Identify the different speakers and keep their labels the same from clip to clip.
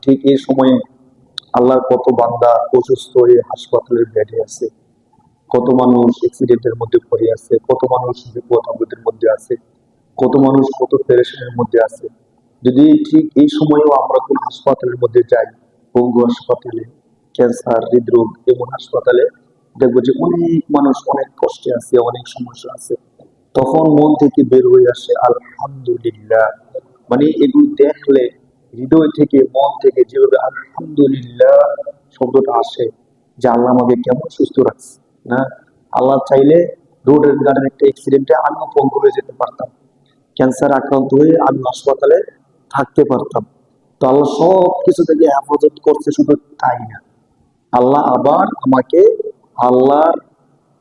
Speaker 1: ঠিক এই সময়ে আল্লাহর কত বান্দা অসুস্থ হয়ে হাসপাতালের বেডে আছে, কত মানুষ অ্যাক্সিডেন্টের মধ্যে পড়ে আছে, কত মানুষ বিপদ আপদের মধ্যে আছে, কত মানুষ কত পেরেশানির মধ্যে আছে। যদি ঠিক এই সময়েও আমরা কোন হাসপাতালের মধ্যে যাই, পঙ্গু হাসপাতালে, ক্যান্সার, হৃদরোগ এমন হাসপাতালে, দেখবো যে অনেক মানুষ অনেক কষ্টে আছে, অনেক সমস্যা আছে, তখন মন থেকে বের হয়ে আসে আলহামদুলিল্লাহ। মানে এগুলো দেখলে হৃদয় থেকে মন থেকে যেভাবে আলহামদুলিল্লাহ শব্দটা আসে, যে আল্লাহ আমাকে কেমন সুস্থ রাখছে না। আল্লাহ চাইলে রোডের গাড়ির একটা অ্যাক্সিডেন্টে আমিও পঙ্গু হয়ে যেতে পারতাম, ক্যান্সার আক্রান্ত হয়ে আমি হাসপাতালে থাকতে পারতাম। তো আল্লাহ সব কিছু থেকে হেফাজত করছে, শুধু তাই না, আল্লাহ আবার আমাকে আল্লাহর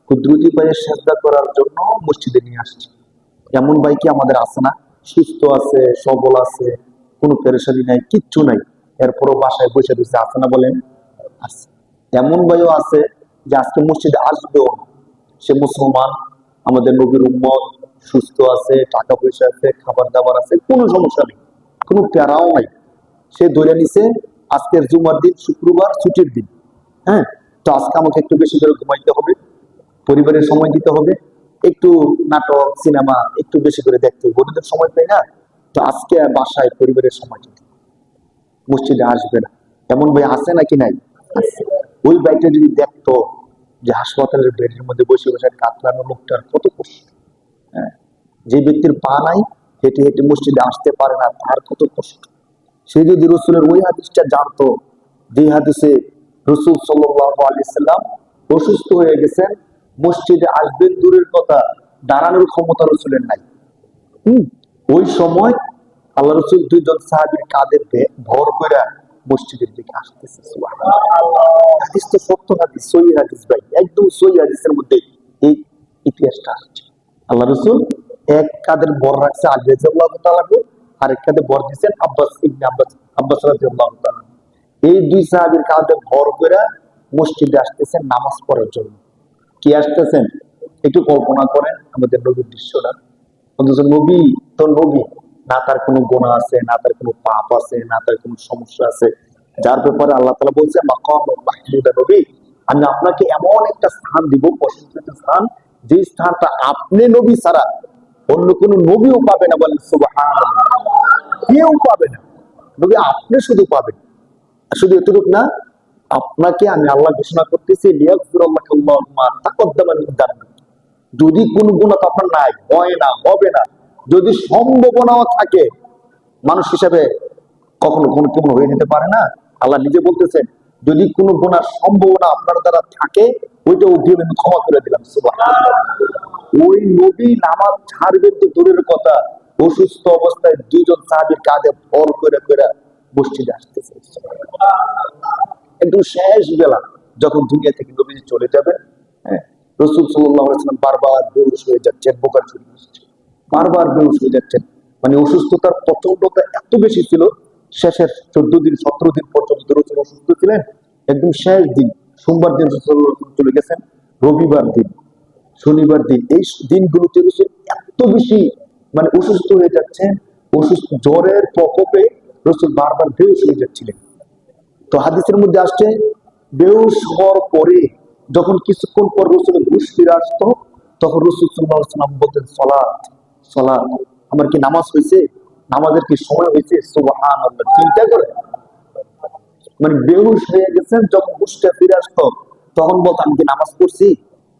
Speaker 1: কুদরতি পায়ে সেজদা করার জন্য মসজিদে নিয়ে আসছে। এমন ভাই কি আমাদের আছে না? সুস্থ আছে, সবল আছে, কোনো পেরেশানি নাই, কিচ্ছু নাই, এরপরও বাসায় বসে রয়েছে, আছে না বলেন? আছে। এমন ভাইও আছে যে আজকে মসজিদে আসবেও না, সে মুসলমান, আমাদের নবীর উম্মত, সুস্থ আছে, টাকা পয়সা আছে, খাবার দাবার আছে, কোনো সমস্যা নেই, কোনো প্যারাও নাই। সে ধরে নিছে আজকের জুমার দিন, শুক্রবার ছুটির দিন, হ্যাঁ, তো আজকে আমাকে একটু বেশি করে ঘুমাইতে হবে, পরিবারের সময় দিতে হবে, একটু নাটক সিনেমা একটু বেশি করে দেখতে হবে, ওদের সময় পাই না, তো আজকে বাসায় পরিবারের সময় দিতে হবে, মসজিদে আসবে না। এমন ভাই আছে নাকি নাই? আছে। ওই ভাইটা যদি দেখতো যে হাসপাতালের বেডের মধ্যে বসে বসে কাতরানো লোকটার কত কষ্ট, হ্যাঁ, যে ব্যক্তির পা নাই, হেঁটে হেঁটে মসজিদে আসতে পারে না, তার কত কষ্ট, সে যদি রসুলের ওই হাদিসটা জানতো, যে হাদিসে রসুল সাল্লাল্লাহু আলাইহি সাল্লাম অসুস্থ হয়ে গেছেন, মসজিদে আসবেন দূরের কথা, দাঁড়ানোর ক্ষমতা রসুলের নাই। হম ওই সময় আল্লাহ রসুল দুইজন সাহাবীর কাঁধে ভর করে মসজিদের দিকে আসতেছে। হাদিস তো সত্য হাদিস, সহি হাদিস ভাই, একদম সহি হাদিসের মধ্যে এই ইতিহাসটা আসছে। আল্লাহ রসুল এক কাদের বর রাখছে আলী রাদিয়াল্লাহু তাআলা, আর এক কাঁধে বর দিচ্ছেন আব্বাস ইবনে আব্বাস রাদিয়াল্লাহু তাআলা। এই দুই সাহাবীর কাঁধে ভর করে মসজিদে আসতেছেন নামাজ পড়ার জন্য। কি আসতেছেন? একটু কল্পনা করেন আমাদের নবীর দৃশ্যটা। অথচ নবী তো নবী, না তার কোনো গুনাহ আছে, না তার কোনো পাপ আছে, না তার কোনো সমস্যা আছে, যার ব্যাপারে আল্লাহ তাআলা বলছে মাকাম মাহমুদা নবী, আমি আপনাকে এমন একটা স্থান দিব, প্রশংসিত স্থান, যে স্থানটা আপনি নবী ছাড়া অন্য কোনো নবীও পাবে না। বলেন সুবহানাল্লাহ। কেউ পাবে না, নবী আপনি শুধু পাবেন। শুধু এতটুকু না, আপনাকে আমি আল্লাহ ঘোষণা করতেছি লিয়াগফিরাল্লাহু মা তাকদ্দামা মিন যানবিক, যদি কোন গুনাহ আপনার নাই, হয় না, হবে না, যদি সম্ভাবনাও থাকে, মানুষ হিসাবে কখনো কোনো কেমন হয়ে যেতে পারে না, আল্লাহ নিজে বলতেছেন যদি কোনো গুনার সম্ভাবনা আপনার দ্বারা থাকে, ওইটা উঠিয়ে আমি ক্ষমা করে দিলাম। সুবহানাল্লাহ। ওই নবী নামাজ ছাড়বেন তো দূরের কথা, অসুস্থ অবস্থায় দুইজন সাহাবীর কাঁধে ভর করে করে মসজিদে আসতেছে। একদম শেষ বেলা যখন দুনিয়া থেকে নবীজি চলে যাবেন, হ্যাঁ, রাসূল সাল্লাল্লাহু আলাইহি ওয়াসাল্লাম বারবার বেহুশ হয়ে যাচ্ছেন, বোকার চলে আসছে, বারবার বেহুশ হয়ে যাচ্ছেন। মানে অসুস্থতার প্রচন্ডতা এত বেশি ছিল, শেষের 14 দিন 17 দিন পর্যন্ত রাসূল অসুস্থ ছিলেন। একদম শেষ দিন সোমবার দিন রাসূল সাল্লাল্লাহু আলাইহি ওয়াসাল্লাম চলে গেছেন, রবিবার দিন, শনিবার দিন, এই দিনগুলোতে রাসূল এত বেশি মানে অসুস্থ হয়ে যাচ্ছেন, অসুস্থ জ্বরের প্রকোপে রাসূল বারবার বেহুশ হয়ে যাচ্ছিলেন। তো হাদিসের মধ্যে আসছে বেহুশ হওয়ার পরে যখন কিছুক্ষণ পর রসুলের হুঁশ ফিরে আসতো, তখন রসুল সাল্লাল্লাহু আলাইহি ওয়াসাল্লাম বলতেন সালাত সালাত, আমার কি নামাজ হয়েছে, নামাজের কি সময় হয়েছে? সুবহানাল্লাহ। চিন্তা করে, মানে বেহুশ হয়ে গেছেন, যখন হুঁশটা ফিরে আসতো তখন বলতো আমি কি নামাজ পড়ছি,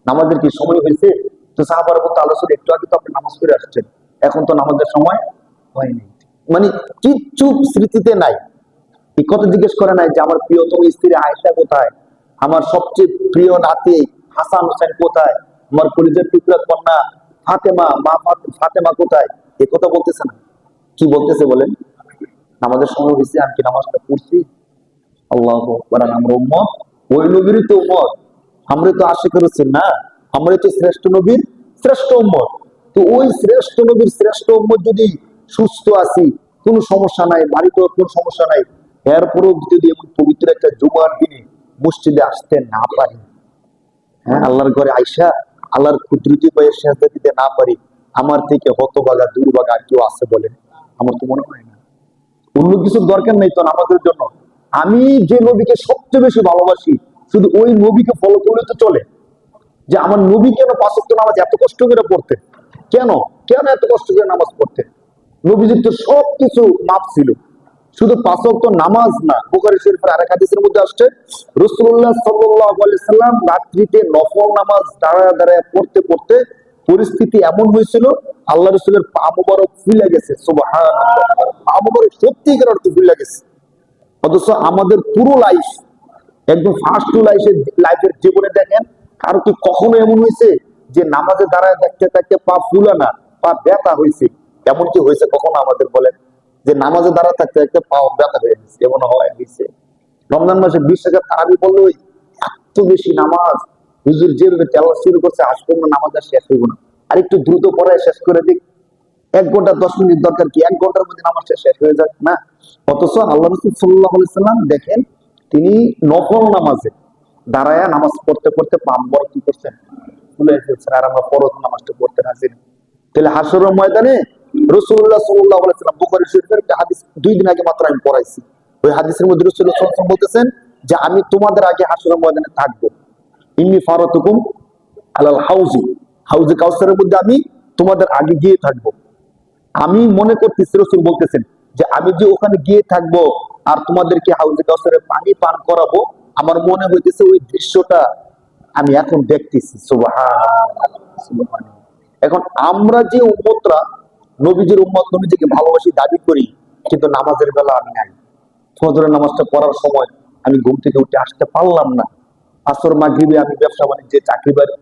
Speaker 1: নামাজের কি সময় হয়েছে? তো সাহাবারা বলতো আলোচনা একটু আগে তো আপনি নামাজ পড়ে আসছেন, এখন তো নামাজের সময় হয়নি। মানে কিচ্ছু স্মৃতিতে নাই। এই কথা জিজ্ঞেস করে নাই যে আমার প্রিয়তম স্ত্রী আয়েশা কোথায়, আমার সবচেয়ে প্রিয় নাতি হাসান হোসেন কোথায়, আমার কলিজার টুকরা কন্যা ফাতেমা ফাতেমা কোথায়, এ কথা বলতেছে না। কি বলতেছে বলেন? নামাজের সময় হয়েছে, আমি কি নামাজটা পড়ছি? আল্লাহু আকবার। আমরা উম্মত, ওই নবীরই তো উম্মত, আমরা তো আশিক রাসূল না, আমরা তো শ্রেষ্ঠ নবীর শ্রেষ্ঠ উম্মত। তো ওই শ্রেষ্ঠ নবীর শ্রেষ্ঠ উম্মত যদি সুস্থ আছি, কোনো সমস্যা নাই, বাড়িতে কোনো সমস্যা নাই, এরপরও যদি এমন পবিত্র একটা জুমার দিনে মসজিদে আসতে না পারি, হ্যাঁ, আল্লাহর ঘরে আইসা আল্লাহর কুদরতি পায়ে সেজদা দিতে না পারি, আমার থেকে হতভাগা দুর্ভাগা আর কেউ আছে বলেন? আমার তো মনে হয় না। অন্য কিছুর দরকার নেই তো নামাজের জন্য, আমি যে নবীকে সবচেয়ে বেশি ভালোবাসি, শুধু ওই নবীকে ফলো করলে তো চলে? যে আমার নবী কেন পাঁচ ওয়াক্ত নামাজ এত কষ্ট করে পড়তেন, কেন কেন এত কষ্ট করে নামাজ পড়তেন? নবীজির তো সবকিছু মাপ ছিল, শুধু পাঁচ ওয়াক্ত নামাজ না। বুখারী শরীফের আরেক হাদিসের মধ্যে আসছে, রাসূলুল্লাহ সাল্লাল্লাহু আলাইহি সাল্লাম রাত্রিতে নফল নামাজ দাঁড়ায় দাঁড়ায় পড়তে পড়তে পরিস্থিতি এমন হয়েছিল, আল্লাহ রাসূলের পা মোবারক ফুলে গেছে। সুবহানাল্লাহ, পা মোবারক সত্যিকার অর্থে ফুলে গেছে। অথচ আমাদের পুরো লাইফ, একদম ফার্স্ট টু লাইফের জীবনে দেখেন, কারো কি কখনো এমন হয়েছে যে নামাজে দাঁড়ায় থাকতে থাকতে পা ফুলা না, পা ব্যথা হয়েছে? এমন কি হয়েছে কখনো আমাদের বলেন, যে নামাজে দাঁড়ায় থাকতে থাকতে পা ব্যথা হয়ে গেছে? এমন হয় হয়েছে? রমজান মাসে 20 টাকা তারাবি বললো, এত বেশি নামাজ, হুজুর যেভাবে তেলাওয়াত শুরু করছে, আজ পর্যন্ত নামাজ আর শেষ হইব না, আর একটু দ্রুত পড়ায় শেষ করে দিক। 1 ঘন্টা 10 মিনিট দরকার কি, 1 ঘন্টার মধ্যে নামাজটা শেষ হয়ে যাক না? অথচ আল্লাহ রাসূল সাল্লাল্লাহু আলাইহি সাল্লাম দেখেন, তিনি নফল নামাজে দাঁড়ায়া নামাজ পড়তে পড়তে পা মোবারক কি করছেন, ফুলে ফেলছেন, আর আমরা ফরজ নামাজটা পড়তে হাজির। তাহলে হাশরের ময়দানে রাসূলুল্লাহ সাল্লাল্লাহু আলাইহি সাল্লাম, বুখারী শরীফের হাদিস 2 দিন আগে মাত্র আমি পড়াইছি, ওই হাদিসের মধ্যে রাসূলুল্লাহ সাল্লাল্লাহু আলাইহি সাল্লাম বলতেছেন যে আমি তোমাদের আগে হাশরের ময়দানে থাকবো, ইন্নী ফারাতুকুম আলাল হাউজি, হাউজে কাউসারের মধ্যে আমি তোমাদের আগে গিয়ে থাকবো। আমি মনে করতেছি রাসূল বলতেছেন যে আমি যে ওখানে গিয়ে থাকবো আর তোমাদেরকে হাউজে কাউসারের পানি পান করাবো, আমার মনে হইতেছে ওই দৃশ্যটা আমি এখন দেখতেছি। সুবহানাল্লাহ, সুবহানাল্লাহ। এখন আমরা যে উম্মতরা নবীজির উম্মত, নবীজিকে ভালোবাসি দাবি করি, কিন্তু নামাজের বেলা আমি নাই। ফজরের নামাজটা পড়ার সময় আমি ঘুম থেকে উঠে আসতে পারলাম না। আসর মাগরিবে আমি ব্যবসা বাণিজ্যে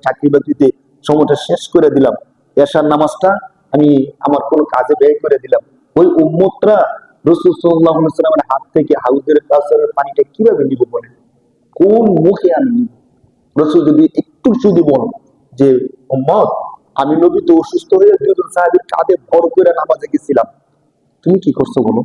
Speaker 1: চাকরি বাকরিতে সময়টা শেষ করে দিলাম। এশার নামাজটা আমি আমার কোনো কাজে ব্যয় করে দিলাম। ওই উম্মতরা রাসূল সাল্লাল্লাহু আলাইহি ওয়াসাল্লামের হাত থেকে হাউজের কাউসারের পানিটা কিভাবে নিব বলেন? কোন মুখে আমি নিব? রাসূল যদি একটু যদি বলেন যে উম্মত, আমি নবী তো অসুস্থ হয়ে 2 জন সাহাবীর কাঁধে ভর করে নামাজে গেছিলাম, তুমি কি করছো বলো?